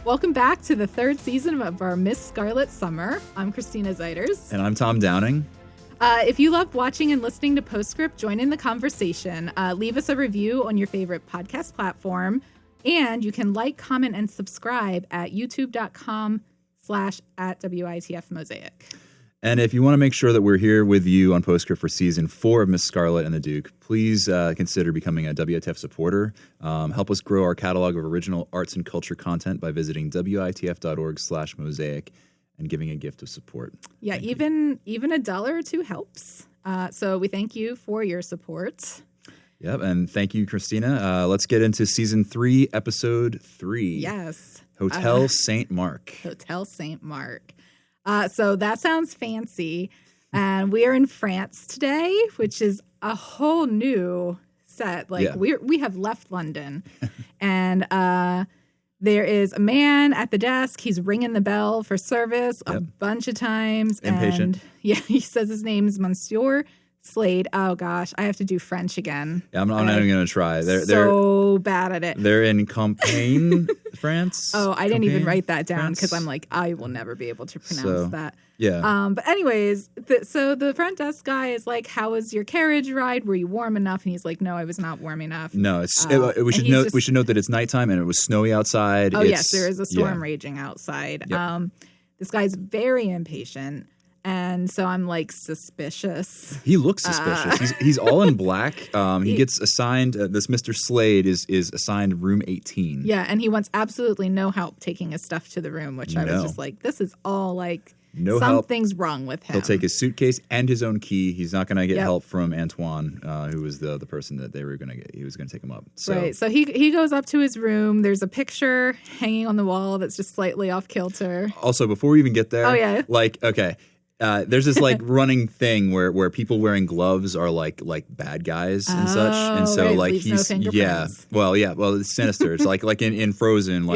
Welcome back to the third season of our Miss Scarlet Summer. I'm Christina Zeiders. And I'm Tom Downing. If you love watching and listening to Postscript, join in the conversation. Leave us a review on your favorite podcast platform. And you can like, comment, and subscribe at youtube.com/@WITF Mosaic. And if you want to make sure that we're here with you on Postscript for Season 4 of Miss Scarlet and the Duke, please consider becoming a WITF supporter. Help us grow our catalog of original arts and culture content by visiting WITF.org/mosaic and giving a gift of support. Yeah, even $1 or $2 helps. So we thank you for your support. Yep, and thank you, Christina. Let's get into Season 3, Episode 3. Yes. Hotel St. Marc. Hotel St. Marc. So that sounds fancy. And we are in France today, which is a whole new set. We have left London. And there is a man at the desk. He's ringing the bell for service a bunch of times. Impatient. And he says his name's Monsieur Slade. Oh, gosh. I have to do French again. Yeah, I'm not even going to try. They're bad at it. They're in Compiègne, France. Oh, I didn't even write that down because I'm like, I will never be able to pronounce that. Yeah. But anyways, so the front desk guy is like, how was your carriage ride? Were you warm enough? And he's like, no, I was not warm enough. No, we should note that it's nighttime and it was snowy outside. Oh, yes, there is a storm raging outside. Yep. This guy's very impatient. And so I'm like suspicious. He looks suspicious. He's all in black. He gets assigned. This Mr. Slade is assigned room 18. Yeah, and he wants absolutely no help taking his stuff to the room, which I was just like, this is all like something's wrong with him. He'll take his suitcase and his own key. He's not going to get help from Antoine, who was the person that they were going to get. He was going to take him up. So. Right. So he goes up to his room. There's a picture hanging on the wall that's just slightly off kilter. Also, before we even get there, okay. There's this like running thing where people wearing gloves are like bad guys and such, and so he's well it's sinister. It's like in Frozen,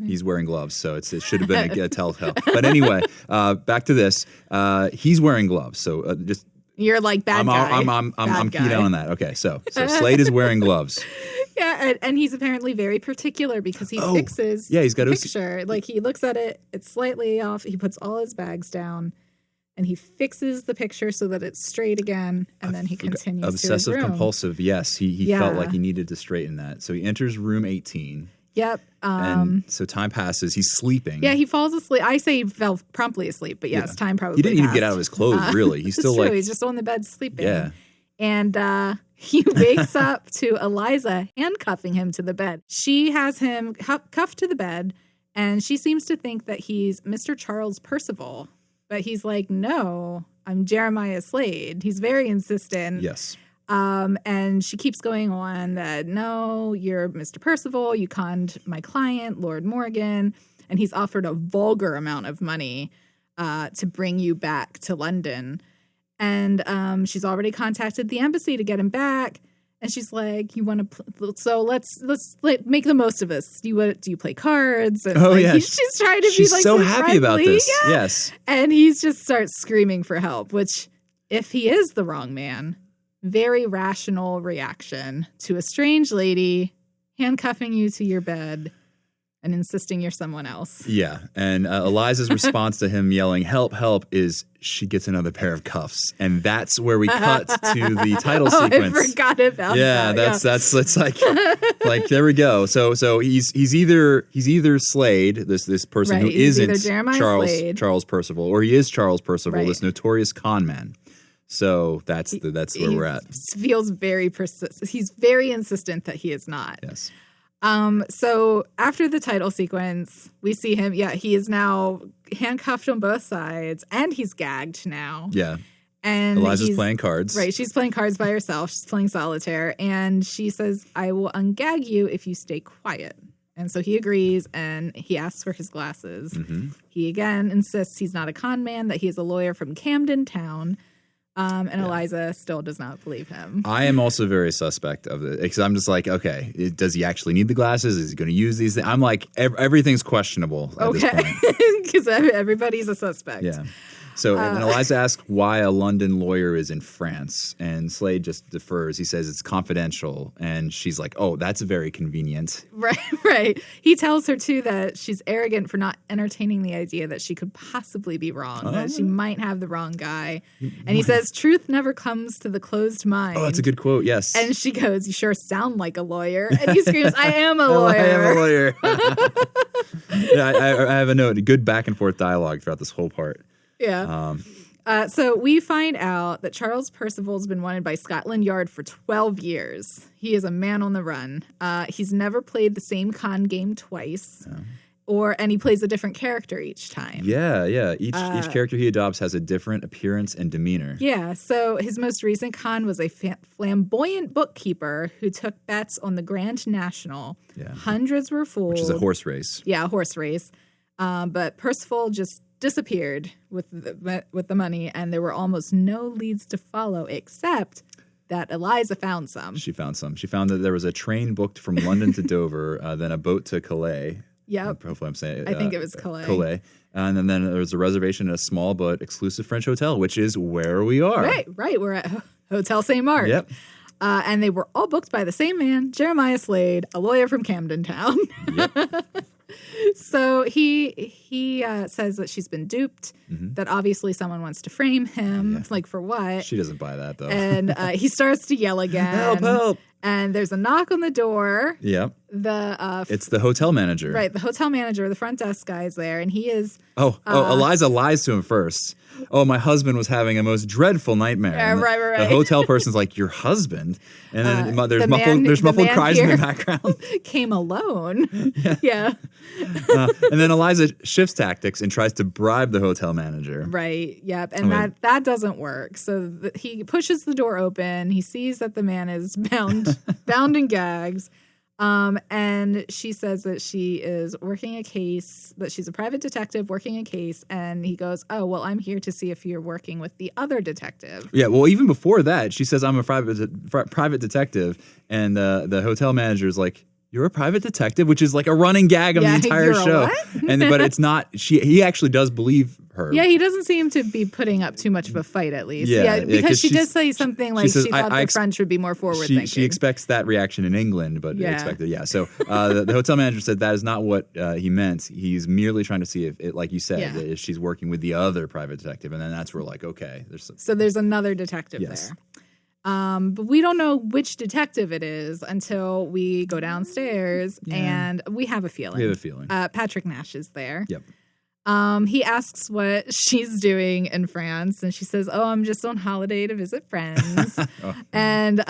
he's wearing gloves, so it should have been a telltale. But anyway, back to this. He's wearing gloves, so just you're like bad guy. I'm keyed on that. Okay, so Slade is wearing gloves. Yeah, and he's apparently very particular because he fixes he's got the picture. Like, he looks at it, it's slightly off. He puts all his bags down, and he fixes the picture so that it's straight again, and then he continues Obsessive to his room. Compulsive, yes. He felt like he needed to straighten that. So he enters room 18. Yep. And so time passes. He's sleeping. Yeah, he falls asleep. I say he fell promptly asleep, but yes, time probably He didn't even get out of his clothes, really. He's still true. He's just on the bed sleeping. Yeah. And he wakes up to Eliza handcuffing him to the bed. She has him cuffed to the bed, and she seems to think that he's Mr. Charles Percival. But he's like, no, I'm Jeremiah Slade. He's very insistent. Yes. And she keeps going on that, no, you're Mr. Percival. You conned my client, Lord Morgan. And he's offered a vulgar amount of money to bring you back to London. And she's already contacted the embassy to get him back. And she's like, "You want to? So let's make the most of this. Do you play cards?" And she's trying to be like so happy about this. Yeah. Yes. And he just starts screaming for help. Which, if he is the wrong man, very rational reaction to a strange lady handcuffing you to your bed and insisting you're someone else. Yeah. And Eliza's response to him yelling, "Help, help," is she gets another pair of cuffs. And that's where we cut to the title sequence. I forgot about that. That's like there we go. So he's either Slade, this person who isn't Charles Percival, or he is Charles Percival, this notorious con man. So that's where we're at. Feels very persistent. He's very insistent that he is not. Yes. So after the title sequence, we see him. Yeah, he is now handcuffed on both sides, and he's gagged now. Yeah. And Eliza's playing cards. Right, she's playing cards by herself. She's playing solitaire, and she says, "I will ungag you if you stay quiet." And so he agrees, and he asks for his glasses. Mm-hmm. He again insists he's not a con man, that he is a lawyer from Camden Town. Eliza still does not believe him. I am also very suspect of it because I'm just like, okay, does he actually need the glasses? Is he going to use these? I'm like, everything's questionable at this point. Because everybody's a suspect. Yeah. So and Eliza asks why a London lawyer is in France, and Slade just defers. He says it's confidential, and she's like, "Oh, that's very convenient." Right. He tells her too that she's arrogant for not entertaining the idea that she could possibly be wrong, that she might have the wrong guy. And he says, "Truth never comes to the closed mind." Oh, that's a good quote. Yes. And she goes, "You sure sound like a lawyer." And he screams, "I am a lawyer." I am a lawyer. I have a note. Good back and forth dialogue throughout this whole part. Yeah. So we find out that Charles Percival's been wanted by Scotland Yard for 12 years. He is a man on the run. He's never played the same con game twice. And he plays a different character each time. Yeah. Each character he adopts has a different appearance and demeanor. Yeah, so his most recent con was a flamboyant bookkeeper who took bets on the Grand National. Yeah. Hundreds were fooled. Which is a horse race. Yeah, a horse race. But Percival just disappeared with the money, and there were almost no leads to follow except that Eliza found some. She found some. She found that there was a train booked from London to Dover, then a boat to Calais. Yep. Hopefully I'm saying I think it was Calais. Calais. And then there was a reservation at a small but exclusive French hotel, which is where we are. Right. We're at Hotel St. Marc. Yep. And they were all booked by the same man, Jeremiah Slade, a lawyer from Camden Town. Yep. So he says that she's been duped, that obviously someone wants to frame him. Like, for what? She doesn't buy that, though. And he starts to yell again. Help. And there's a knock on the door. Yep. It's the hotel manager. Right, the hotel manager, the front desk guy is there, and he is... Eliza lies to him first. Oh, my husband was having a most dreadful nightmare. Yeah, right. The hotel person's like, your husband? And then there's muffled cries in the background. Came alone. Yeah. And then Eliza shifts tactics and tries to bribe the hotel manager. Right, yep. And that doesn't work. So he pushes the door open. He sees that the man is bound in gags. And she says that she is working a case, that she's a private detective working a case. And he goes, "Oh, well, I'm here to see if you're working with the other detective." Yeah, well, even before that, she says, "I'm a private detective." And the hotel manager is like, "You're a private detective," which is like a running gag of the entire show. But it's not. He actually does believe her. Yeah, he doesn't seem to be putting up too much of a fight, at least. Because she does say something like she thought the French would be more forward thinking. She expects that reaction in England, but expected. Yeah. So the hotel manager said that is not what he meant. He's merely trying to see if, like you said, if she's working with the other private detective, and then that's where like, okay, there's another detective there. But we don't know which detective it is until we go downstairs, and we have a feeling. Patrick Nash is there. Yep. He asks what she's doing in France, and she says, "Oh, I'm just on holiday to visit friends." And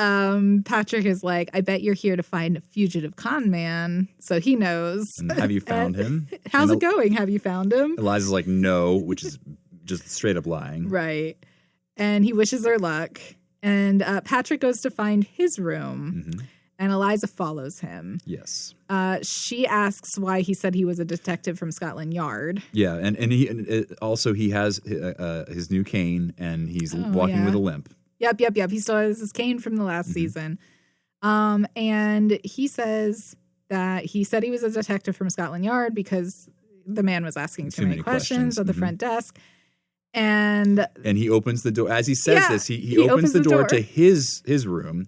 Patrick is like, "I bet you're here to find a fugitive con man." So he knows. And have you found him? How's it going? Have you found him? Eliza's like, "No," which is just straight up lying. Right. And he wishes her luck. And Patrick goes to find his room, and Eliza follows him. Yes. She asks why he said he was a detective from Scotland Yard. Yeah, and he has his new cane, and he's walking with a limp. Yep. He still has his cane from the last season. And he says that he said he was a detective from Scotland Yard because the man was asking too many questions at the front desk. And he opens the door. As he says this, he opens the door to his room.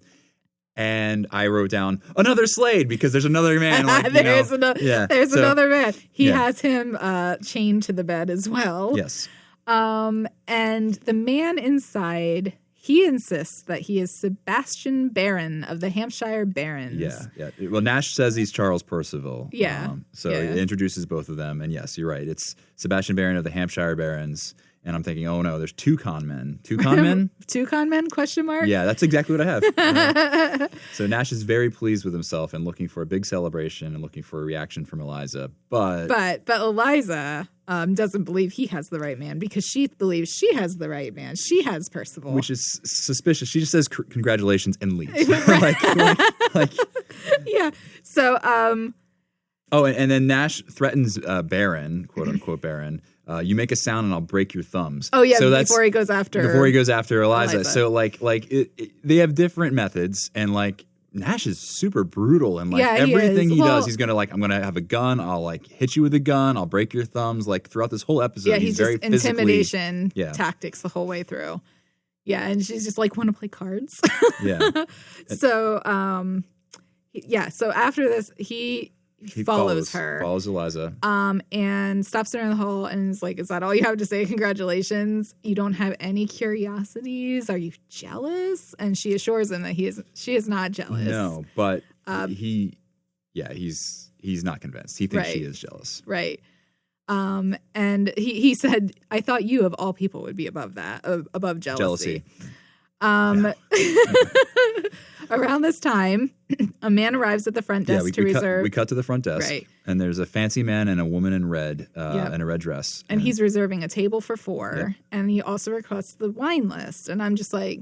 And I wrote down another Slade because there's another man. There's another man. He has him chained to the bed as well. Yes. And the man inside, he insists that he is Sebastian Baron of the Hampshire Barons. Yeah. Well, Nash says he's Charles Percival. Yeah. It introduces both of them. And yes, you're right. It's Sebastian Baron of the Hampshire Barons. And I'm thinking, oh no, there's two con men. Two con men? Two con men, question mark? Yeah, that's exactly what I have. So Nash is very pleased with himself and looking for a big celebration and looking for a reaction from Eliza. But Eliza doesn't believe he has the right man because she believes she has the right man. She has Percival. Which is suspicious. She just says congratulations and leaves. Yeah. So and then Nash threatens Baron, quote unquote Baron. You make a sound and I'll break your thumbs. Oh yeah, so before he goes after Eliza. So they have different methods, and Nash is super brutal, and everything he does, he's gonna I'm gonna have a gun. I'll hit you with a gun. I'll break your thumbs. Throughout this whole episode, yeah, he's very just intimidation tactics the whole way through. Yeah, and she's just want to play cards. Yeah. So, so after this, he follows her. Follows Eliza. And stops her in the hall and is like, is that all you have to say? Congratulations. You don't have any curiosities? Are you jealous? And she assures him that she is not jealous. No, but he's not convinced. He thinks she is jealous. Right. And he said, I thought you of all people would be above that, above jealousy. Around this time, a man arrives at the front desk to reserve. We cut to the front desk, right. And there's a fancy man and a woman in red, in a red dress. And he's reserving a table for 4, and he also requests the wine list. And I'm just like,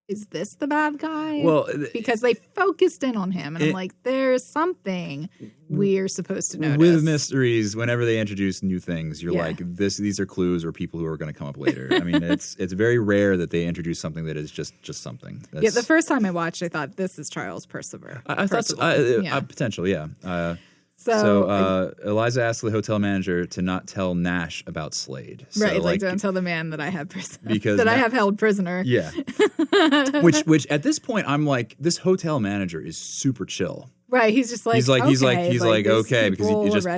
is this the bad guy? Well, because they focused in on him, and I'm like, there's something we're supposed to notice. With mysteries, whenever they introduce new things, you're like, these are clues or people who are going to come up later. I mean, it's very rare that they introduce something that is just something. The first time I watched, I thought this is Charles Percival. I thought potential, yeah. So Eliza asks the hotel manager to not tell Nash about Slade. So, right, don't tell the man that I have I have held prisoner. Yeah. which at this point I'm like, this hotel manager is super chill. Right, he's just he's like okay, because you just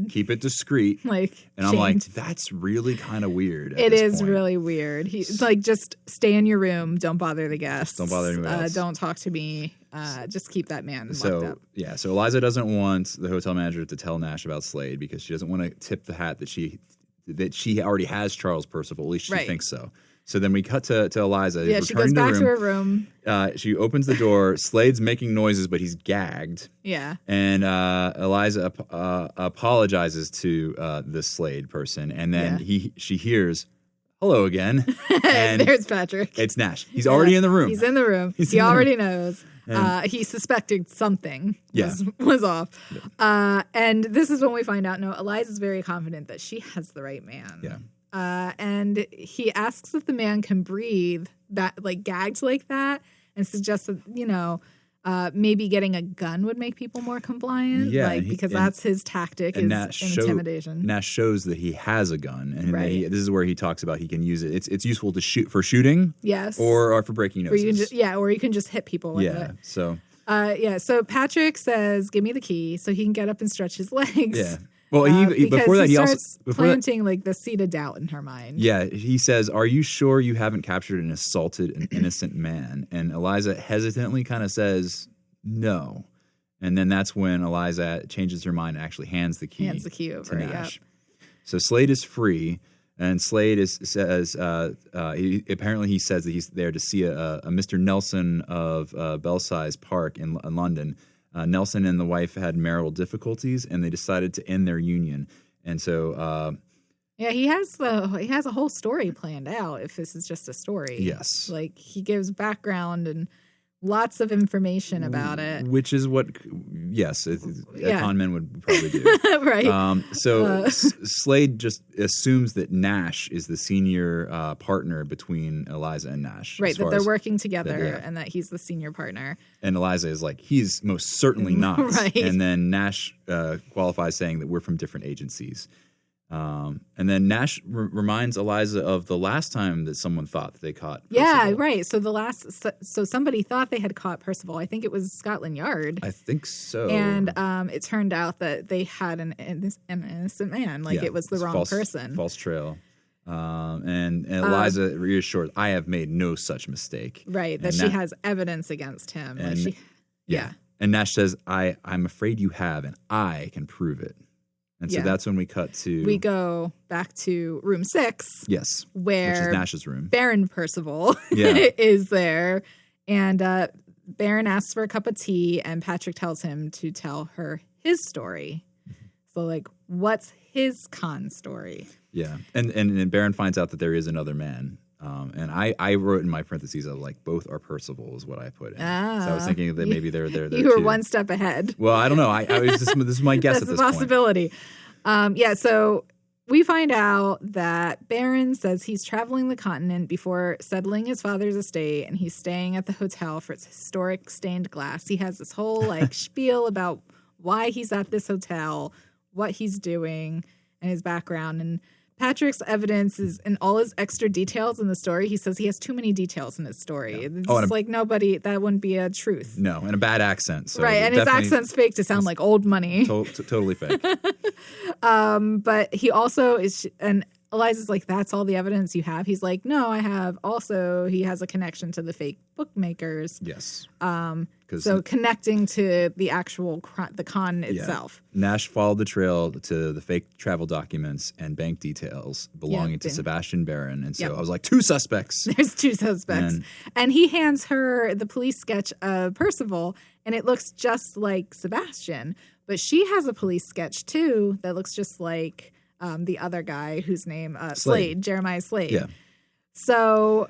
keep it discreet. And I'm like, that's really kind of weird. It is really weird. He's like, just stay in your room. Don't bother the guests. Don't bother anyone else. Don't talk to me. Just keep that man locked up. Yeah, so Eliza doesn't want the hotel manager to tell Nash about Slade because she doesn't want to tip the hat that she already has Charles Percival. At least she thinks so. So then we cut to Eliza. Yeah, she goes back to her room. She opens the door. Slade's making noises, but he's gagged. Yeah. And Eliza apologizes to this Slade person, and then she hears, "Hello again." And there's Patrick. It's Nash. He's already in the room. He's in the room. He already knows. He suspected something was off. Yeah. And this is when we find out, no, Eliza's very confident that she has the right man. Yeah. And he asks if the man can breathe, gagged like that, and suggests that, maybe getting a gun would make people more compliant. Yeah, because that's his tactic, is intimidation. Nash shows that he has a gun, and this is where he talks about he can use it. It's useful to shoot for shooting, yes, or for breaking noses. Or you can just hit people with it. So so Patrick says, "Give me the key," so he can get up and stretch his legs. Yeah. Well, before that, he starts planting the seed of doubt in her mind. Yeah, he says, "Are you sure you haven't captured and assaulted an innocent man?" And Eliza hesitantly kind of says, "No." And then that's when Eliza changes her mind and actually hands the key over to Nash. Yep. So Slade is free, and Slade says he says that he's there to see a Mr. Nelson of Belsize Park in London. Nelson and the wife had marital difficulties, and they decided to end their union. And so, he has a whole story planned out. If this is just a story, yes, he gives background and lots of information about it, which is what, a con man would probably do, right? Slade just assumes that Nash is the senior partner between Eliza and Nash, right? That they're working together, and that he's the senior partner. And Eliza is like, he's most certainly not, right? And then Nash qualifies, saying that we're from different agencies. And then Nash reminds Eliza of the last time that someone thought that they caught Percival. Yeah, right. So somebody thought they had caught Percival. I think it was Scotland Yard. I think so. And it turned out that they had an innocent man. It was the wrong person. False trail. And Eliza reassures, I have made no such mistake. Right, that she has evidence against him. And, and Nash says, I'm afraid you have, and I can prove it. And so that's when we go back to room 6. Yes. Which is Nash's room. Baron Percival is there. And Baron asks for a cup of tea, and Patrick tells him to tell her his story. So, what's his con story? Yeah. And Baron finds out that there is another man. And I wrote in my parentheses of both are Percival is what I put in. So I was thinking that maybe they're there You were one step ahead. Well, I don't know. I was this is my guess at this point. That's a possibility. So we find out that Baron says he's traveling the continent before settling his father's estate, and he's staying at the hotel for its historic stained glass. He has this whole like spiel about why he's at this hotel, what he's doing, and his background. And Patrick's evidence is in all his extra details in the story. He says he has too many details in his story. Yeah. It's like nobody, that wouldn't be a truth. No, and a bad accent. So right, and his accent's fake to sound like old money. Totally fake. But he also is, and Eliza's like, that's all the evidence you have? He's like, no, I have also, he has a connection to the fake bookmakers. Yes. So connecting to the actual, the con itself. Nash followed the trail to the fake travel documents and bank details belonging to Sebastian Baron. And so I was like, 2 suspects. There's 2 suspects. And he hands her the police sketch of Percival, and it looks just like Sebastian. But she has a police sketch, too, that looks just like the other guy whose name, Slade, Jeremiah Slade. Yeah. So...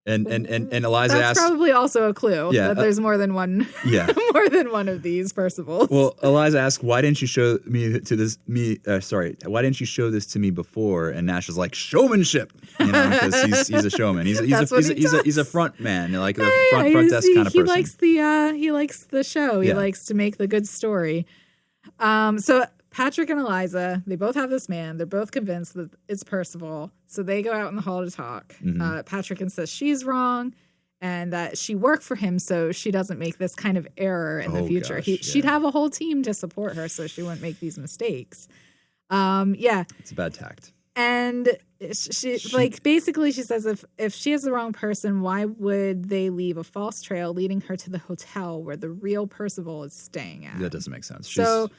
And Eliza that's asks, probably also a clue that there's more than one. Yeah, more than one of these Percivals. Well, Eliza asks, "Why didn't you show me to this? Why didn't you show this to me before?" And Nash is like, "Showmanship," because he's a showman. He's a front man, like the front desk kind of person. He likes the show. He likes to make the good story. So Patrick and Eliza, they both have this man. They're both convinced that it's Percival. So they go out in the hall to talk. Mm-hmm. Patrick insists she's wrong and that she worked for him so she doesn't make this kind of error in the future. She'd have a whole team to support her so she wouldn't make these mistakes. It's a bad tact. And she basically she says if she is the wrong person, why would they leave a false trail leading her to the hotel where the real Percival is staying at? That doesn't make sense.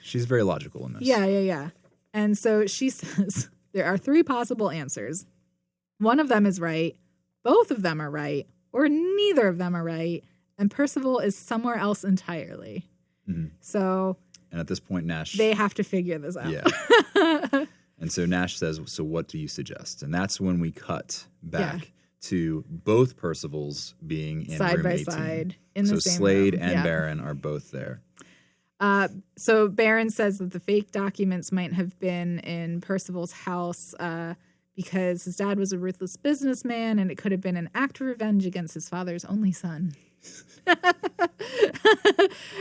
She's very logical in this. Yeah. And so she says there are 3 possible answers. One of them is right, both of them are right, or neither of them are right, and Percival is somewhere else entirely. Mm-hmm. So, and at this point, Nash, they have to figure this out. Yeah. And so Nash says, "So what do you suggest?" And that's when we cut back to both Percivals being in side room by 18. side in the same So Slade room. and Baron are both there. So Baron says that the fake documents might have been in Percival's house because his dad was a ruthless businessman, and it could have been an act of revenge against his father's only son.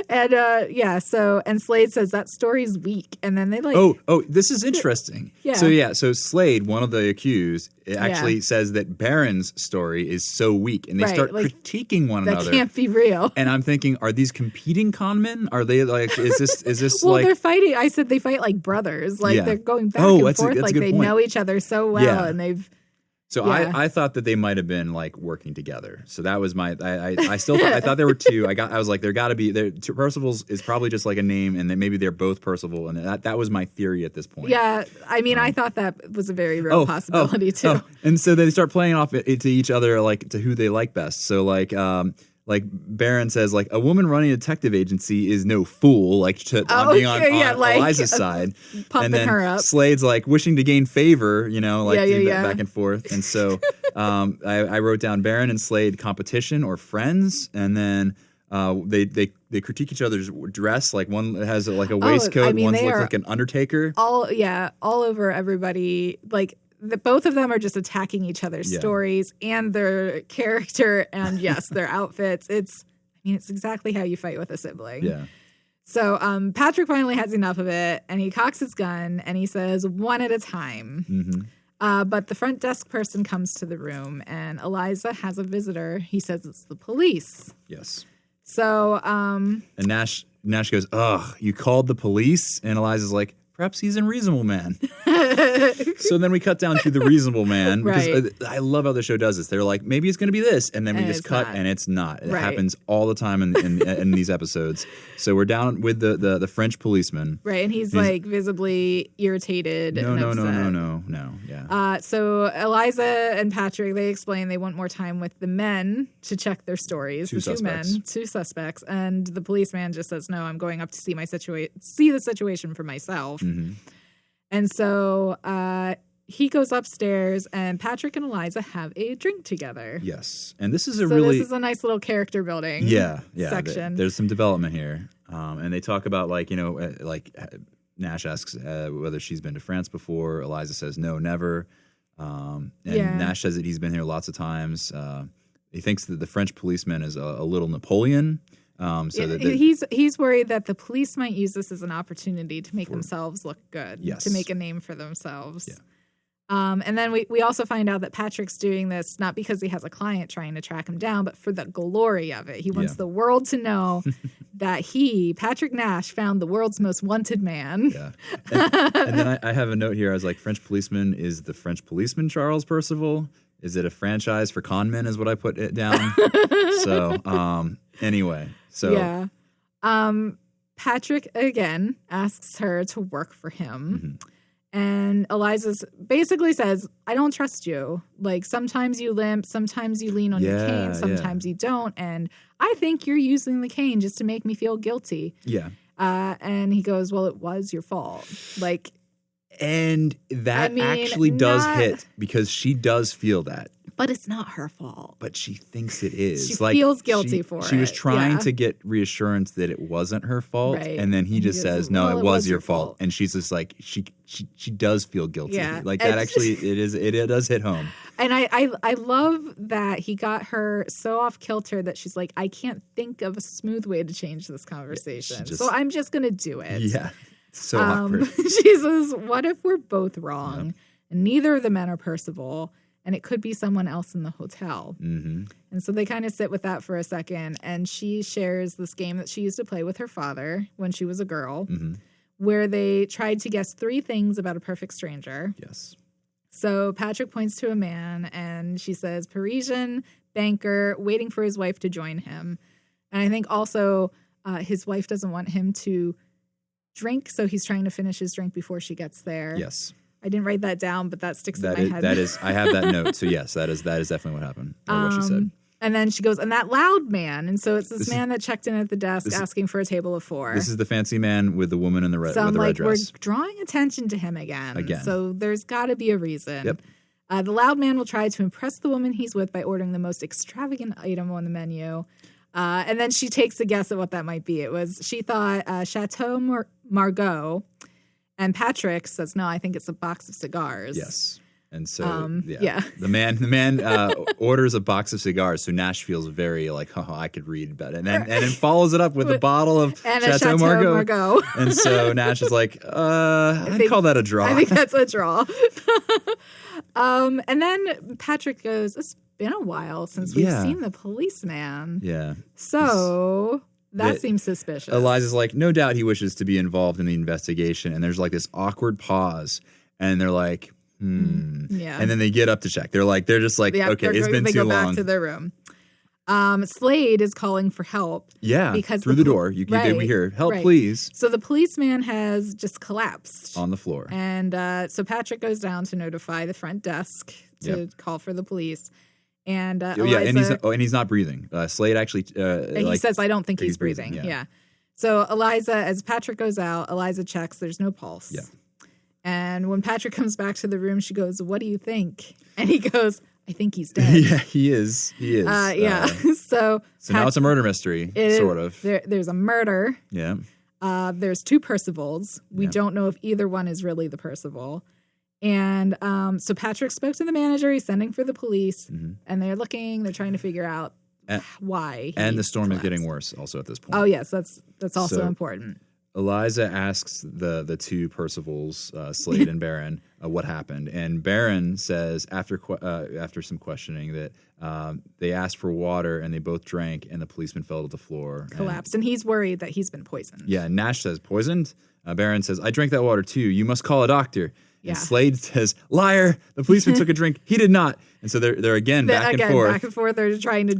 And Slade says that story's weak, and then they this is interesting. So Slade, one of the accused, actually says that Baron's story is so weak, and they start critiquing one another. That can't be real. And I'm thinking, are these competing con men? Are they like? Is this well, like? They're fighting. I said they fight like brothers. Like they're going back and forth. Like they know each other so well, and they've. So I thought that they might have been like working together. So that was my I still thought, I thought there were 2. I was like, there got to be there. Percival's is probably just like a name, and then maybe they're both Percival, and that was my theory at this point. Yeah, I mean, I thought that was a very real possibility too. And so they start playing off it to each other, like to who they like best. So like Baron says, like, a woman running a detective agency is no fool, like being on Eliza's side. Pumping and then her up. Slade's like wishing to gain favor, back and forth. And so I wrote down Baron and Slade competition or friends, and then they critique each other's dress. Like one has like a waistcoat, one looks like an undertaker. All over everybody, like. Both of them are just attacking each other's stories and their character and their outfits. It's exactly how you fight with a sibling. Yeah. So Patrick finally has enough of it, and he cocks his gun and he says, "One at a time." Mm-hmm. But the front desk person comes to the room, and Eliza has a visitor. He says it's the police. Yes. So and Nash goes, "Ugh, you called the police?" And Eliza's like, "Perhaps he's a reasonable man." So then we cut down to the reasonable man. Because I love how the show does this. They're like, maybe it's going to be this. And then we just cut, and it's not. It happens all the time in these episodes. So we're down with the French policeman. Right, and he's like visibly irritated. No. Yeah. So Eliza and Patrick, they explain they want more time with the men to check their stories. Two suspects. And the policeman just says, "No, I'm going up to see the situation for myself." Mm-hmm. And so he goes upstairs, and Patrick and Eliza have a drink together. Yes, and this is this is a nice little character building. Yeah. Section. There's some development here, and they talk about Nash asks whether she's been to France before. Eliza says, no, never. Nash says that he's been here lots of times. He thinks that the French policeman is a little Napoleon. He's worried that the police might use this as an opportunity to make themselves look good, to make a name for themselves. Yeah. And then we also find out that Patrick's doing this not because he has a client trying to track him down, but for the glory of it. He wants the world to know that Patrick Nash, found the world's most wanted man. Yeah. And then I have a note here. I was like, French policeman, is the French policeman Charles Percival? Is it a franchise for con men is what I put it down. So anyway. So yeah. Patrick, again, asks her to work for him. Mm-hmm. And Eliza basically says, I don't trust you. Like, sometimes you limp, sometimes you lean on your cane, sometimes you don't. And I think you're using the cane just to make me feel guilty. Yeah. And he goes, well, it was your fault. Like, and that actually does hit because she does feel that. But it's not her fault. But she thinks it is. She feels guilty for it. She was trying to get reassurance that it wasn't her fault. Right. And then he just says, no, it was your fault. And she's just like, she does feel guilty. Yeah. Like that actually, it does hit home. And I love that he got her so off kilter that she's like, I can't think of a smooth way to change this conversation. So I'm just going to do it. Yeah. So awkward. She says, what if we're both wrong? Yep. And neither of the men are Percival. And it could be someone else in the hotel. Mm-hmm. And so they kind of sit with that for a second. And she shares this game that she used to play with her father when she was a girl, where they tried to guess 3 things about a perfect stranger. Yes. So Patrick points to a man, and she says, Parisian, banker, waiting for his wife to join him. And I think also his wife doesn't want him to drink, so he's trying to finish his drink before she gets there. Yes. I didn't write that down, but that sticks in my head. I have that note. So yes, that is definitely what happened. Or what she said. And then she goes, and that loud man. And so it's this man that checked in at the desk asking for a table of 4. This is the fancy man with the woman in the red, so with the red dress. We're drawing attention to him again. So there's got to be a reason. Yep. The loud man will try to impress the woman he's with by ordering the most extravagant item on the menu. And then she takes a guess at what that might be. She thought Chateau Margaux. And Patrick says, no, I think it's a box of cigars. Yes. And so, the man orders a box of cigars. So Nash feels very like, oh, I could read about it. And then follows it up with a bottle of Chateau Margaux. And so Nash is like, I'd call that a draw. I think that's a draw. And then Patrick goes, it's been a while since we've seen the policeman. Yeah. So... That seems suspicious. Eliza's like, no doubt he wishes to be involved in the investigation. And there's like this awkward pause. And they're like, Yeah. And then they get up to check. They're just like, okay, it's been too long. They go back to their room. Slade is calling for help. Yeah, because through the door. We hear, help, please. So the policeman has just collapsed. On the floor. And so Patrick goes down to notify the front desk to call for the police. And Eliza, and he's not breathing. Slade actually, he says, "I don't think he's breathing." Yeah. So Eliza, as Patrick goes out, Eliza checks. There's no pulse. Yeah. And when Patrick comes back to the room, she goes, "What do you think?" And he goes, "I think he's dead." Yeah, he is. He is. So now it's a murder mystery, sort of. There's a murder. Yeah. There's 2 Percivals. We don't know if either one is really the Percival. And so Patrick spoke to the manager. He's sending for the police, and they're looking. They're trying to figure out why. And the storm is getting worse also at this point. Oh, yes. That's also important. Eliza asks the 2 Percivals, Slade and Baron, what happened. And Baron says, after some questioning, that they asked for water, and they both drank, and the policeman fell to the floor. Collapsed. And he's worried that he's been poisoned. Yeah, Nash says, poisoned? Baron says, I drank that water too. You must call a doctor. Yeah. And Slade says, liar, the policeman took a drink. He did not. And so they're again back and forth. Back and forth. They're trying to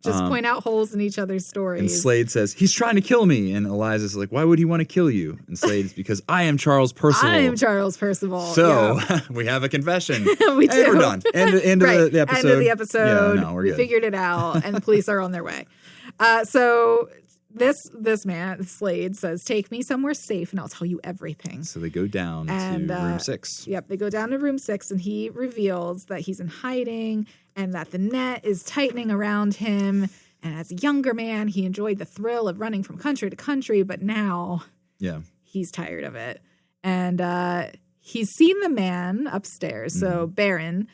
just point out holes in each other's stories. And Slade says, he's trying to kill me. And Eliza's like, why would he want to kill you? And Slade's because I am Charles Percival. I am Charles Percival. So we have a confession. We do. And we're done. End of the episode. End of the episode. Yeah, no, we're good. We figured it out. And the police are on their way. So... This man, Slade, says, take me somewhere safe and I'll tell you everything. So they go down to room 6. Yep, they go down to room 6 and he reveals that he's in hiding and that the net is tightening around him. And as a younger man, he enjoyed the thrill of running from country to country, but now he's tired of it. And he's seen the man upstairs, so Baron,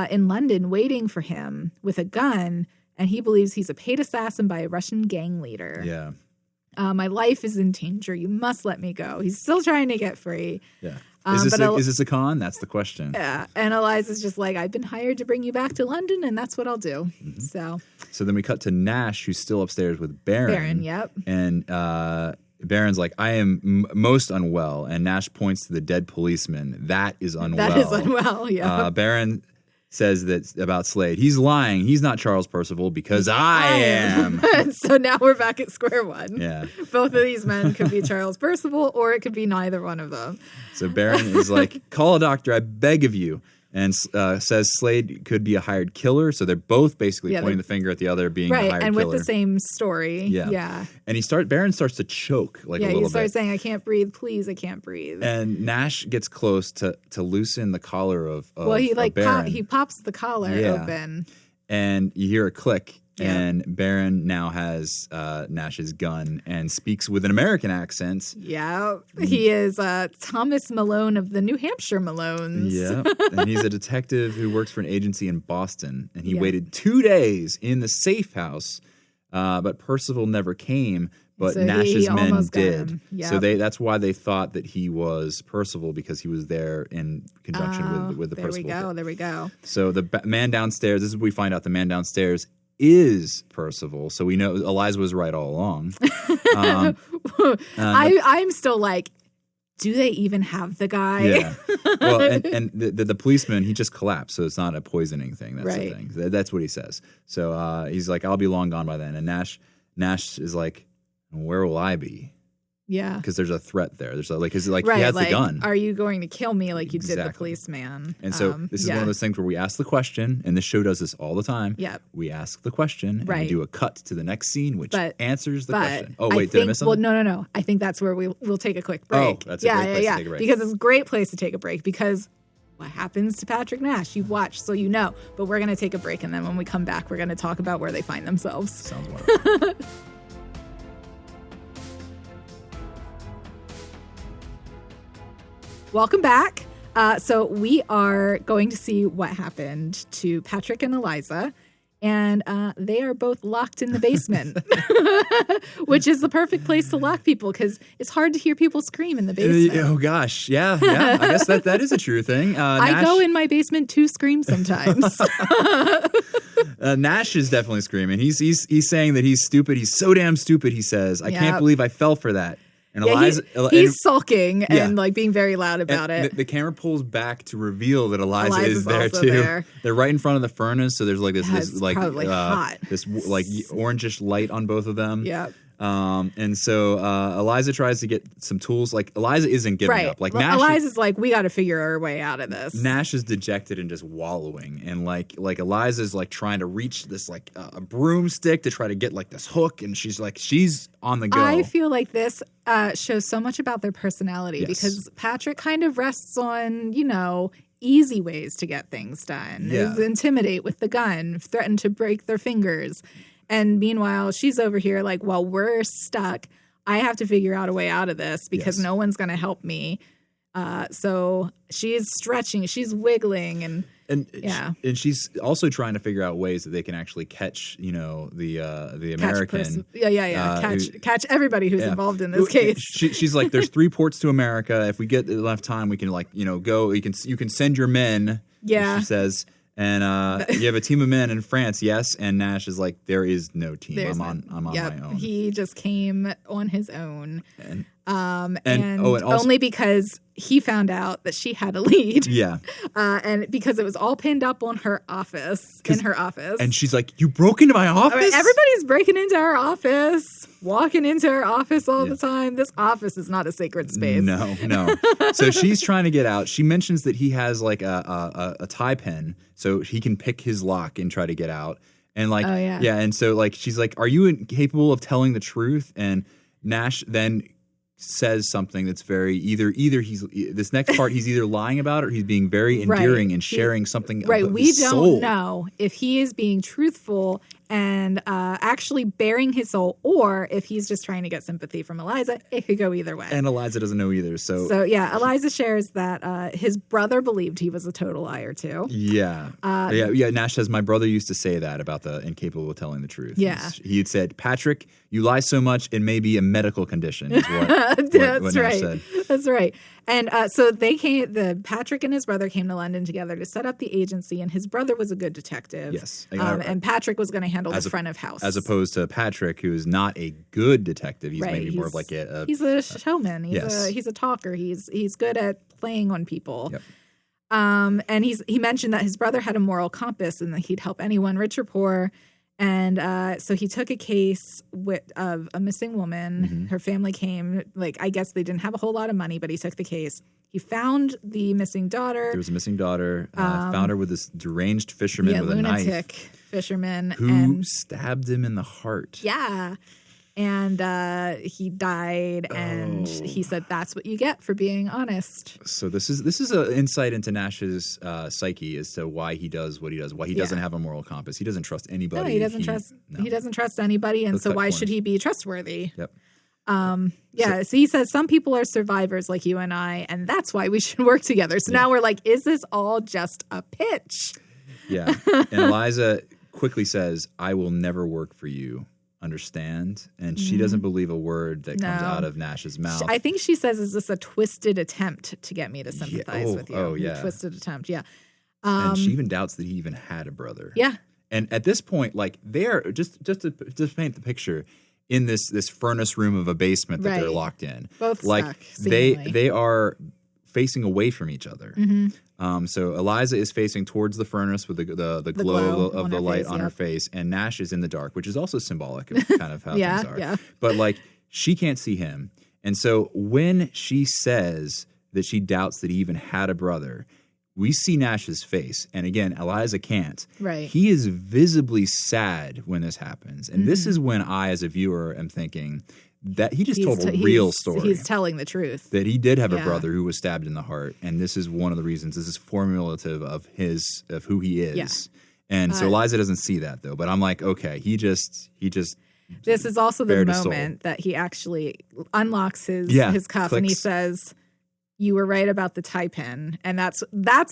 in London waiting for him with a gun, and he believes he's a paid assassin by a Russian gang leader. Yeah. My life is in danger. You must let me go. He's still trying to get free. Yeah. Is this a con? That's the question. Yeah. And Eliza's just like, I've been hired to bring you back to London, and that's what I'll do. So then we cut to Nash, who's still upstairs with Baron. Baron, yep. And Baron's like, I am most unwell. And Nash points to the dead policeman. That is unwell. That is unwell, yeah. Baron says that about Slade. He's lying. He's not Charles Percival because I am. So now we're back at square one. Yeah. Both of these men could be Charles Percival, or it could be neither one of them. So Baron is like, call a doctor, I beg of you. And says Slade could be a hired killer. So they're both basically pointing the finger at the other being a hired killer. Right, and with the same story. Yeah. And Baron starts to choke a little bit. Yeah, he starts saying, I can't breathe, please, I can't breathe. And Nash gets close to loosen the collar of Baron. He pops the collar open. And you hear a click. Yeah. And Baron now has Nash's gun and speaks with an American accent. Yeah, he is Thomas Malone of the New Hampshire Malones. Yeah, and he's a detective who works for an agency in Boston. And he waited 2 days in the safe house, but Percival never came. But so Nash's men did. Yep. So that's why they thought that he was Percival, because he was there in conjunction with the Percival. There we go. So the man downstairs, this is what we find out, the man downstairs is Percival. So we know Eliza was right all along. I'm still like, do they even have the guy? Yeah. Well, and the policeman, he just collapsed, so it's not a poisoning thing. That's the thing. That's what he says. So he's like, I'll be long gone by then. And Nash is like, where will I be? Yeah. Because there's a threat there. There's he has the gun. Are you going to kill me like you did the policeman? And so this is one of those things where we ask the question, and this show does this all the time. Yep. We ask the question, and we do a cut to the next scene, which answers the question. Oh, wait, did I miss something? Well, no. I think that's where we'll take a quick break. Oh, that's a great place to take a break. Because it's a great place to take a break, because what happens to Patrick Nash? You've watched, so you know. But we're going to take a break, and then when we come back, we're going to talk about where they find themselves. Sounds wonderful. Welcome back. So we are going to see what happened to Patrick and Eliza, and they are both locked in the basement, which is the perfect place to lock people because it's hard to hear people scream in the basement. Oh, gosh. Yeah. I guess that is a true thing. I go in my basement to scream sometimes. Nash is definitely screaming. He's saying that he's stupid. He's so damn stupid, he says. I can't believe I fell for that. And Eliza, he's sulking and being very loud about it. The camera pulls back to reveal that Eliza is there too. There. They're right in front of the furnace, so there's this hot. this orangish light on both of them. Yeah. And so Eliza tries to get some tools. Like Eliza isn't giving up. Like Nash, Eliza's like, we got to figure our way out of this. Nash is dejected and just wallowing, and like Eliza's like trying to reach this a broomstick to try to get this hook, and she's on the go. I feel like this shows so much about their personality because Patrick kind of rests on easy ways to get things done. Yeah. Intimidate with the gun, threaten to break their fingers. And meanwhile, she's over here like, well, we're stuck. I have to figure out a way out of this because no one's going to help me. So she's stretching, she's wiggling, and she's also trying to figure out ways that they can actually catch, the American. Catch everybody who's involved in this case. She's like, there's 3 ports to America. If we get enough time, we can go. You can send your men. Yeah, she says. And you have a team of men in France, yes. And Nash is like, there is no team. I'm on my own. He just came on his own. And also, only because he found out that she had a lead. Yeah. And because it was all pinned up on her office, in her office. And she's like, you broke into my office? Right, everybody's breaking into our office, walking into our office all the time. This office is not a sacred space. No. So she's trying to get out. She mentions that he has a tie pin so he can pick his lock and try to get out. And and so she's like, are you incapable of telling the truth? And Nash then says something that's very either he's this next part he's either lying about it or he's being very endearing and sharing something right. about We his don't soul. know if he is being truthful and actually bearing his soul, or if he's just trying to get sympathy from Eliza, it could go either way. And Eliza doesn't know either. So yeah, Eliza shares that his brother believed he was a total liar too. Yeah. Nash says, my brother used to say that about the incapable of telling the truth. Yeah. He had said, Patrick, you lie so much, it may be a medical condition, is what That's Nash right. said. That's right. And so Patrick and his brother came to London together to set up the agency, and his brother was a good detective. Yes. And Patrick was going to handle the front of house. As opposed to Patrick, who is not a good detective. He's maybe more of like he's a showman. He's a talker. He's good at playing on people. Yep. And he mentioned that his brother had a moral compass and that he'd help anyone, rich or poor. And so he took a case of a missing woman. Mm-hmm. Her family came. I guess they didn't have a whole lot of money, but he took the case. He found the missing daughter. There was a missing daughter. Found her with this deranged fisherman with a knife. Lunatic fisherman. Who stabbed him in the heart. Yeah. And he died, and he said, "That's what you get for being honest." So this is an insight into Nash's psyche as to why he does what he does. Why he doesn't have a moral compass. He doesn't trust anybody. No, he doesn't trust anybody, and so why should he be trustworthy? Yep. So he says some people are survivors like you and I, and that's why we should work together. So now we're like, is this all just a pitch? Yeah. And Eliza quickly says, "I will never work for you. Understand?" And she doesn't believe a word that comes out of Nash's mouth. I think she says, "Is this a twisted attempt to get me to sympathize with you?" Oh, yeah. Twisted attempt, yeah. And she even doubts that he even had a brother. Yeah. And at this point, they're just to paint the picture, in this furnace room of a basement that they're locked in. Both stuck, seemingly. They are facing away from each other. Mm-hmm. So Eliza is facing towards the furnace with the glow of the light on her face, and Nash is in the dark, which is also symbolic of kind of how things are. Yeah. But she can't see him. And so when she says that she doubts that he even had a brother, we see Nash's face. And again, Eliza can't. Right. He is visibly sad when this happens. And this is when I, as a viewer, am thinking that he just told a real story. He's telling the truth. That he did have a brother who was stabbed in the heart. And this is one of the reasons. This is formulative of who he is. Yeah. And so Eliza doesn't see that, though. But I'm like, okay, he just this is also the moment that he actually unlocks his cuff, and he says, "You were right about the tie pin." And that's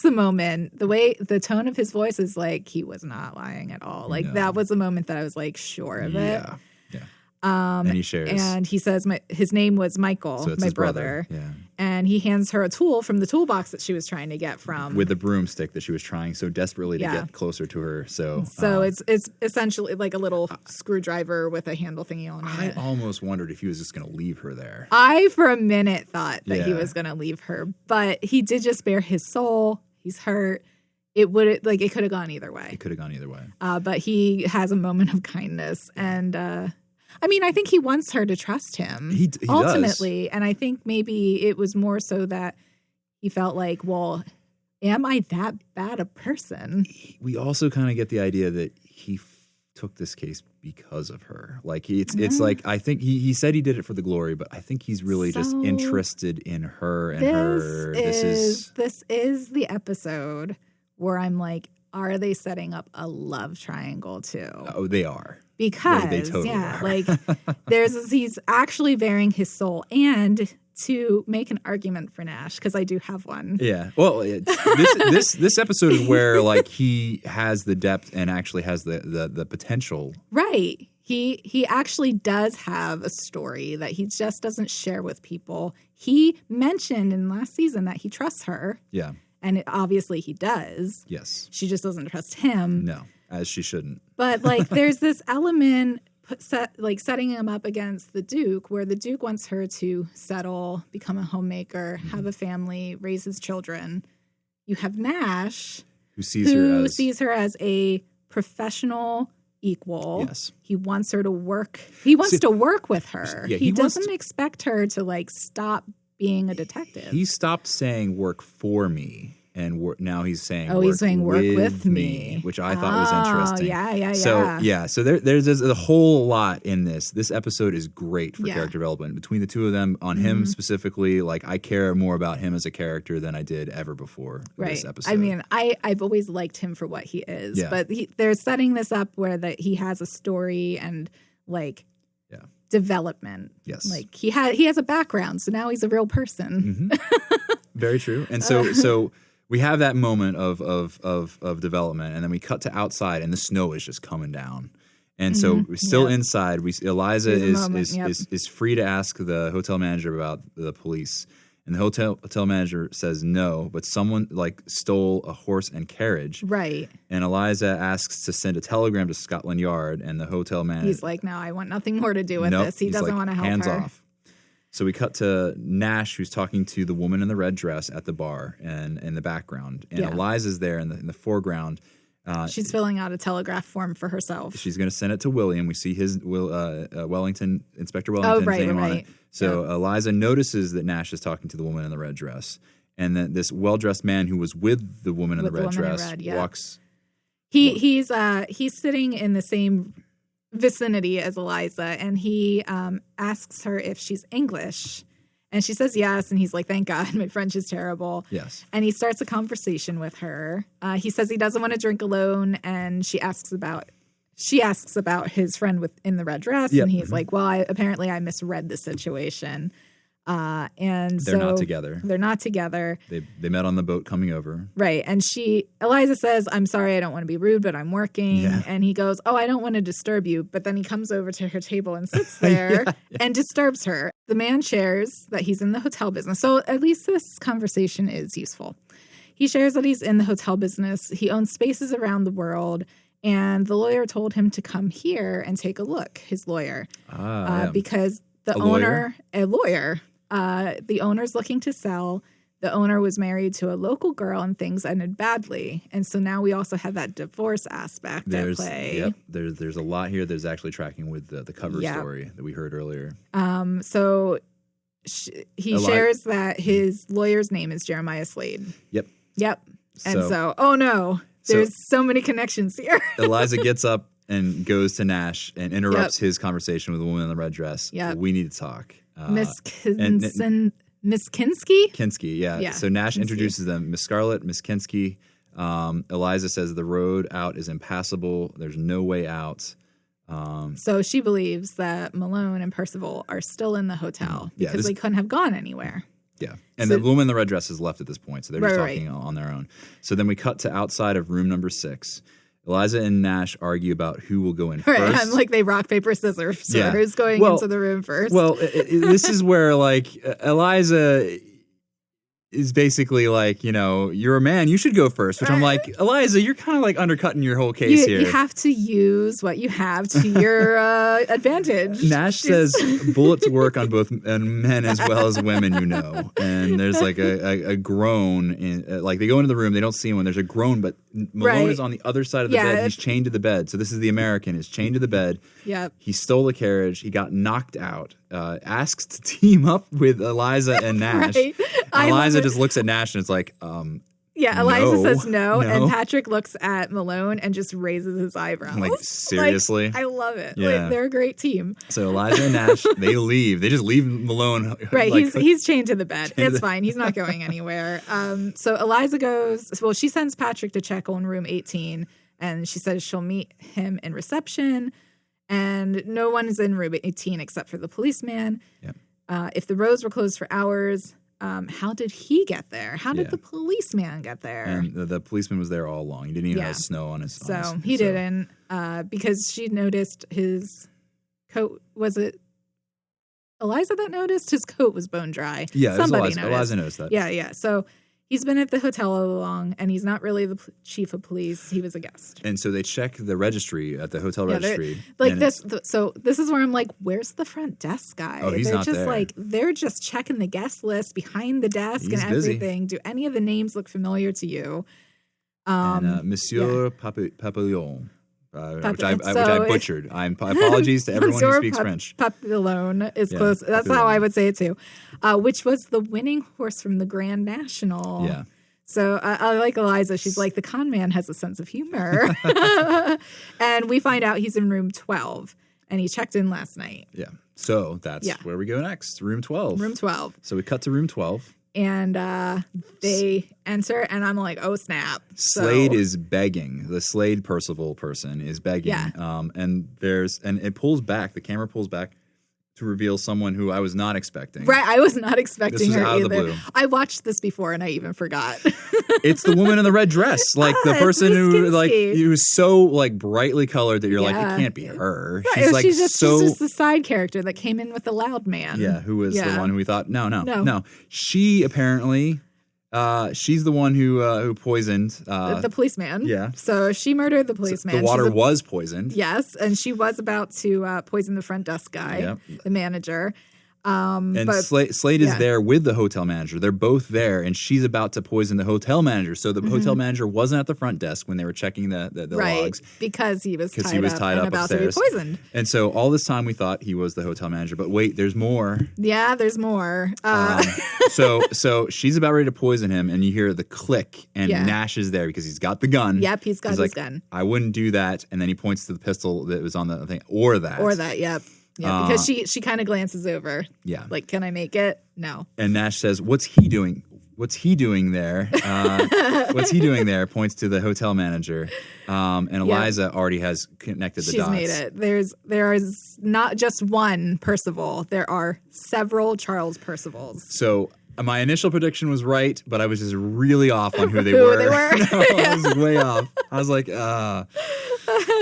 the moment. The tone of his voice is like he was not lying at all. That was the moment that I was sure of it. Yeah. And he shares. And he says his name was Michael, so it's my his brother. Yeah. And he hands her a tool from the toolbox that she was trying to get from. With the broomstick that she was trying so desperately to get closer to her. So it's essentially like a little screwdriver with a handle thingy on it. I almost wondered if he was just going to leave her there. I, for a minute, thought that he was going to leave her. But he did just bare his soul. He's hurt. It could have gone either way. It could have gone either way. But he has a moment of kindness. And I think he wants her to trust him. He ultimately. Does. And I think maybe it was more so that he felt like, well, am I that bad a person? We also kind of get the idea that he took this case because of her. It's like, I think he said he did it for the glory, but I think he's really just interested in her and This is the episode where I'm like, are they setting up a love triangle too? Oh, they are. Because they totally are. He's actually bearing his soul, and to make an argument for Nash, because I do have one. Yeah. Well, this episode is where he has the depth and actually has the potential. Right. He actually does have a story that he just doesn't share with people. He mentioned in last season that he trusts her. Yeah. And obviously he does. Yes. She just doesn't trust him. No, as she shouldn't. But there's this element setting him up against the Duke, where the Duke wants her to settle, become a homemaker, have a family, raise his children. You have Nash, who sees her as a professional equal. Yes. He wants her to work. He wants to work with her. Yeah, he doesn't expect her to stop being a detective. He stopped saying work for me. and now he's saying work with me, which I thought was interesting. Yeah. So there's a whole lot in this. This episode is great for character development between the two of them. On him specifically, like I care more about him as a character than I did ever before this episode. I mean, I've always liked him for what he is, but they're setting this up where that he has a story and like development. Yes, like he has a background, so now he's a real person. Very true. And so we have that moment of development, and then we cut to outside, and the snow is just coming down. And so we're still inside. Eliza is free to ask the hotel manager about the police, and the hotel manager says no, but someone like stole a horse and carriage. Right. And Eliza asks to send a telegram to Scotland Yard, and the hotel manager, he's like, no, I want nothing more to do with this. He doesn't want to help hands her. Off. So we cut to Nash, who's talking to the woman in the red dress at the bar and in the background. And Eliza's there in the foreground. She's filling out a telegraph form for herself. She's going to send it to William. We see his Wellington, Inspector Wellington's name on it. So Eliza notices that Nash is talking to the woman in the red dress. And then this well-dressed man who was with the woman in the red dress walks. He's sitting in the same vicinity as Eliza, and he asks her if she's English, and she says yes, and he's like, thank God, my French is terrible. Yes. And he starts a conversation with her. He says he doesn't want to drink alone, and she asks about his friend in the red dress, and he's like, well, apparently I misread the situation. And they're not together. They're not together. They met on the boat coming over. Right. And Eliza says, I'm sorry, I don't want to be rude, but I'm working. Yeah. And he goes, oh, I don't want to disturb you. But then he comes over to her table and sits there and disturbs her. The man shares that he's in the hotel business. So at least this conversation is useful. He shares that he's in the hotel business. He owns spaces around the world. And the lawyer told him to come here and take a look, his lawyer. Because the owner's looking to sell. The owner was married to a local girl and things ended badly. And so now we also have that divorce aspect at play. Yep. There's a lot here that's actually tracking with the cover story that we heard earlier. So he shares that his lawyer's name is Jeremiah Slade. Yep. And oh no, there's so many connections here. Eliza gets up and goes to Nash and interrupts his conversation with the woman in the red dress. Yep. We need to talk. Miss Kinsky? Kinsky, yeah. So Nash introduces them, Miss Scarlet, Miss Kinsky. Eliza says the road out is impassable. There's no way out. So she believes that Malone and Percival are still in the hotel because they couldn't have gone anywhere. Yeah. And the woman in the red dress is left at this point, so they're just talking on their own. So then we cut to outside of room number 6. Eliza and Nash argue about who will go in first. Right, I'm like they rock, paper, scissors. So who's going into the room first? Well, this is where like Eliza is basically like, you're a man, you should go first. Which I'm like, Eliza, you're kind of like undercutting your whole case here. You have to use what you have to your advantage. Nash says bullets work on both men as well as women, And there's like a groan. Like they go into the room, they don't see anyone. There's a groan, but Malone is on the other side of the bed. He's chained to the bed. So this is the American. Is chained to the bed. Yep. He stole the carriage. He got knocked out. Asks to team up with Eliza and Nash. Eliza just looks at Nash and it's like, Eliza says no, and Patrick looks at Malone and just raises his eyebrows. Like, seriously? I love it. Yeah. Like, they're a great team. So Eliza and Nash, they leave. They just leave Malone. Right, he's chained to the bed. It's fine. He's not going anywhere. So Eliza goes, she sends Patrick to check on room 18, and she says she'll meet him in reception, and no one is in room 18 except for the policeman. Yep. If the roads were closed for hours... how did he get there? How did the policeman get there? And the policeman was there all along. He didn't even have snow on his. He didn't because she noticed his coat. Was it Eliza that noticed his coat was bone dry? Yeah, somebody noticed. Eliza noticed that. Yeah. So he's been at the hotel all along, and he's not really the chief of police. He was a guest. And so they check the registry at the hotel registry. So this is where I'm like, where's the front desk guy? Oh, he's not there. They're just checking the guest list behind the desk and everything. Do any of the names look familiar to you? Monsieur Papillon. Which I butchered. Apologies to everyone who speaks French. Papillon is close. That's how I would say it too. Which was the winning horse from the Grand National. Yeah. So I like Eliza. She's like, the con man has a sense of humor. And we find out he's in room 12, and he checked in last night. Yeah. So that's where we go next. Room 12. Room 12. So we cut to room 12. And they enter, and I'm like, oh, snap. Slade is begging. The Slade Percival person is begging. Yeah. And it pulls back. The camera pulls back to reveal someone who I was not expecting. Right, I was not expecting her out either. Of the blue. I watched this before and I even forgot. It's the woman in the red dress, like the person who was so like brightly colored that you're like, it can't be her. Right. She's just the side character that came in with the loud man. Yeah, who was the one who we thought no. She apparently. She's the one who poisoned the policeman. Yeah. So she murdered the policeman. The water was poisoned. Yes, and she was about to poison the front desk guy, the manager. And Slade is there with the hotel manager. They're both there, and she's about to poison the hotel manager. So the hotel manager wasn't at the front desk when they were checking the logs. Because he was tied up about upstairs. to be poisoned. And so all this time we thought he was the hotel manager. But wait, there's more. Yeah, there's more. So she's about ready to poison him, and you hear the click, and Nash is there because he's got the gun. Yep, he's got his gun. I wouldn't do that. And then he points to the pistol that was on the thing. Or that, yep. Yeah, because she kind of glances over. Yeah. Like, can I make it? No. And Nash says, what's he doing? What's he doing there? What's he doing there? Points to the hotel manager. And Eliza already has connected the dots. She's made it. There is not just one Percival. There are several Charles Percivals. So my initial prediction was right, but I was just really off on who they were. I was way off. I was like,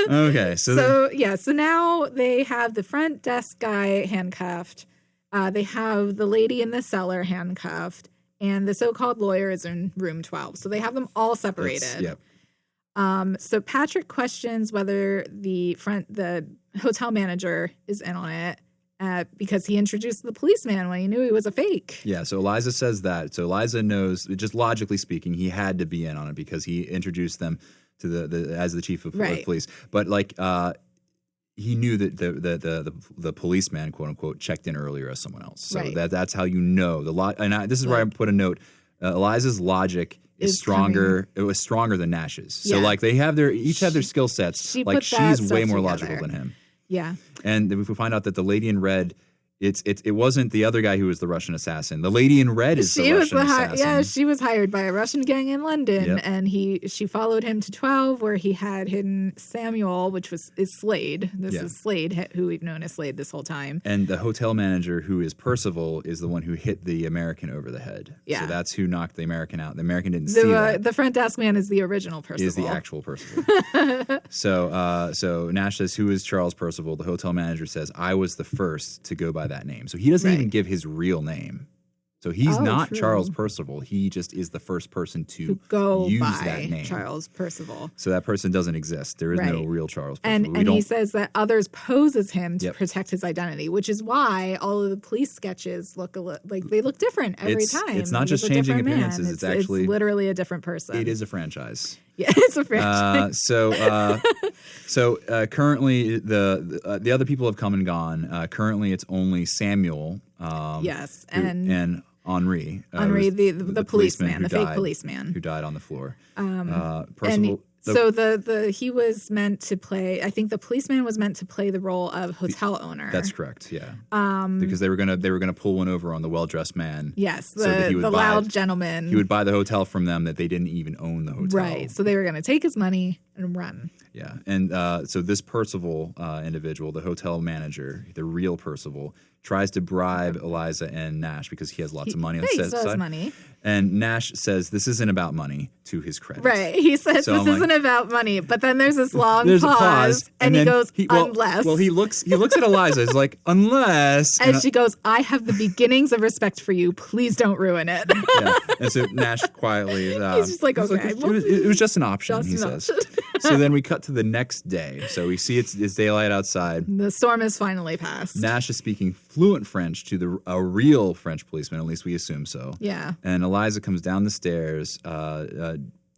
okay. So now they have the front desk guy handcuffed. They have the lady in the cellar handcuffed, and the so-called lawyer is in room 12. So they have them all separated. So Patrick questions whether the hotel manager is in on it. Because he introduced the policeman when he knew he was a fake. Yeah, so Eliza says that. So Eliza knows, just logically speaking, he had to be in on it because he introduced them to as the chief of police. But he knew that the policeman, quote unquote, checked in earlier as someone else. So that's how you know this is where I put a note. Eliza's logic is stronger. It was stronger than Nash's. So they each have their skill sets. She's way more logical than him. Yeah. And if we find out that the lady in red, it wasn't the other guy who was the Russian assassin. The lady in red is the Russian assassin. Yeah, she was hired by a Russian gang in London, and she followed him to 12, where he had hidden Samuel, which is Slade. This is Slade, who we've known as Slade this whole time. And the hotel manager, who is Percival, is the one who hit the American over the head. Yeah. So that's who knocked the American out. The American didn't see that. The front desk man is the original Percival. Is the actual Percival. So Nash says, who is Charles Percival? The hotel manager says, I was the first to go by that name. So he doesn't even give his real name. So he's not Charles Percival. He just is the first person to go use by that name. Charles Percival. So that person doesn't exist. There is no real Charles Percival. And he says that others pose as him to protect his identity, which is why all of the police sketches look they look different every time. It's not just changing appearances. It's actually it's literally a different person. It is a franchise. Yeah, it's a franchise. So currently the other people have come and gone. Currently, it's only Samuel. Yes, and Henri. Henri, the policeman, the fake policeman who died on the floor. Percival. He was meant to play. I think the policeman was meant to play the role of hotel owner. That's correct. Yeah. Because they were gonna pull one over on the well-dressed man. Yes, the loud gentleman. He would buy the hotel from them that they didn't even own the hotel. Right. So they were gonna take his money and run. Yeah, and so this Percival individual, the hotel manager, the real Percival, tries to bribe Eliza and Nash because he has lots of money on the side. Money. And Nash says this isn't about money, to his credit. Right. He says this isn't about money, but then there's this long pause, and he goes, unless. Well, he looks at Eliza. He's like, unless. And she goes, I have the beginnings of respect for you. Please don't ruin it. Yeah. And so Nash quietly. He's just like, okay. It was just an option, he says. So then we cut to the next day. So we see it's daylight outside. The storm has finally passed. Nash is speaking fluent French to a real French policeman, at least we assume so. Yeah. And Eliza comes down the stairs,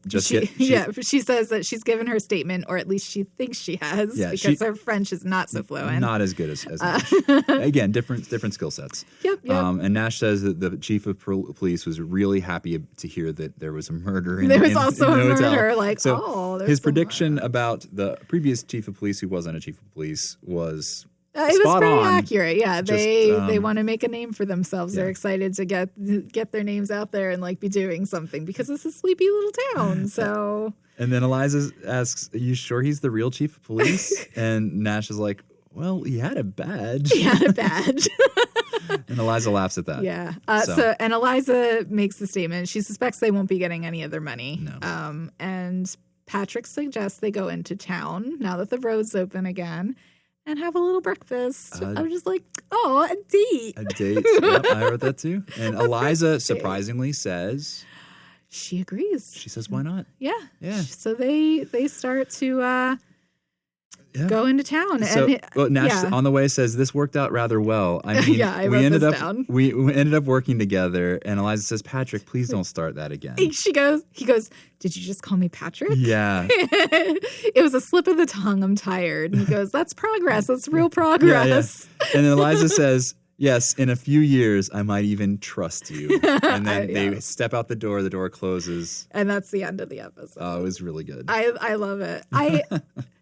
She says that she's given her statement, or at least she thinks she has, because her French is not so fluent. Not as good as Nash. Again, different skill sets. Yep. And Nash says that the chief of police was really happy to hear that there was a murder. There was also a murder. His prediction about the previous chief of police, who wasn't a chief of police, was it was pretty accurate. Yeah, they want to make a name for themselves. Yeah. They're excited to get their names out there and be doing something, because it's a sleepy little town. So. And then Eliza asks, "Are you sure he's the real chief of police?" And Nash is like, "Well, he had a badge." And Eliza laughs at that. Yeah. And Eliza makes the statement. She suspects they won't be getting any of their money. No. And Patrick suggests they go into town now that the road's open again and have a little breakfast. I'm just like, a date. A date. Yep, I wrote that too. And Eliza surprisingly says... She agrees. She says, why not? Yeah. So they start to... go into town. Nash on the way says, this worked out rather well. I mean, we ended up working together, and Eliza says, Patrick, please don't start that again. He goes, did you just call me Patrick? Yeah. It was a slip of the tongue. I'm tired. And he goes, that's progress. That's real progress. Yeah. And then Eliza says, yes, in a few years, I might even trust you. And then they step out the door closes. And that's the end of the episode. Oh, it was really good. I love it.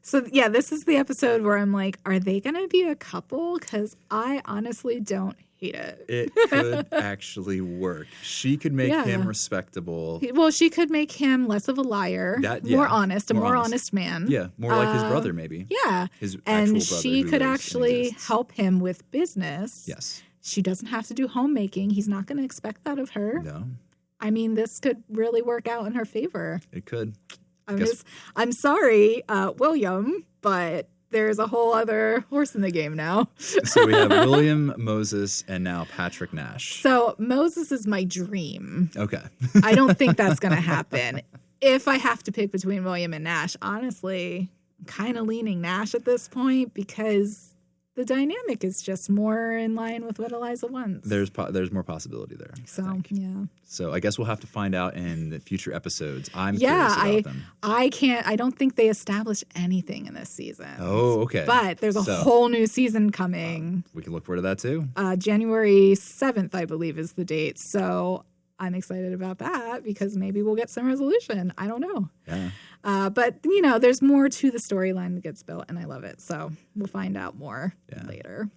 This is the episode where I'm like, are they going to be a couple? Because I honestly don't hate it. It could actually work. She could make him respectable. Well, she could make him less of a liar, more honest, a more honest man. Yeah, more like his brother maybe. Yeah. His actual brother. She could actually help him with business. Yes. She doesn't have to do homemaking. He's not going to expect that of her. No. I mean, this could really work out in her favor. It could. I'm sorry, William, but there's a whole other horse in the game now. So we have William, Moses, and now Patrick Nash. So Moses is my dream. Okay. I don't think that's going to happen. If I have to pick between William and Nash, honestly, I'm kind of leaning Nash at this point, because the dynamic is just more in line with what Eliza wants. There's more possibility there. So I guess we'll have to find out in the future episodes. I'm curious about them. I don't think they established anything in this season. Oh, okay. But there's a whole new season coming. We can look forward to that too. January 7th, I believe, is the date. So I'm excited about that, because maybe we'll get some resolution. I don't know. Yeah. But, there's more to the storyline that gets built, and I love it. So we'll find out more later.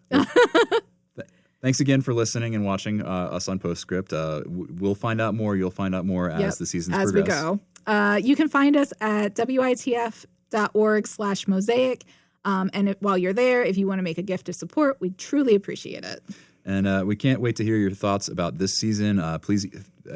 Thanks again for listening and watching us on Postscript. We'll find out more. You'll find out more as the seasons progress. As we go. You can find us at witf.org/mosaic. And while you're there, if you want to make a gift of support, we'd truly appreciate it. And we can't wait to hear your thoughts about this season. Please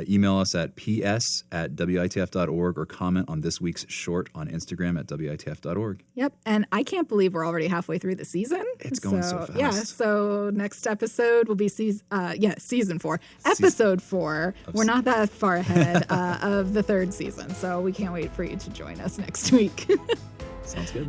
email us at ps@witf.org or comment on this week's short on Instagram at witf.org. Yep. And I can't believe we're already halfway through the season. It's going so fast. Yeah. So next episode will be season 4. Episode 4. We're not that far ahead of the third season. So we can't wait for you to join us next week. Sounds good.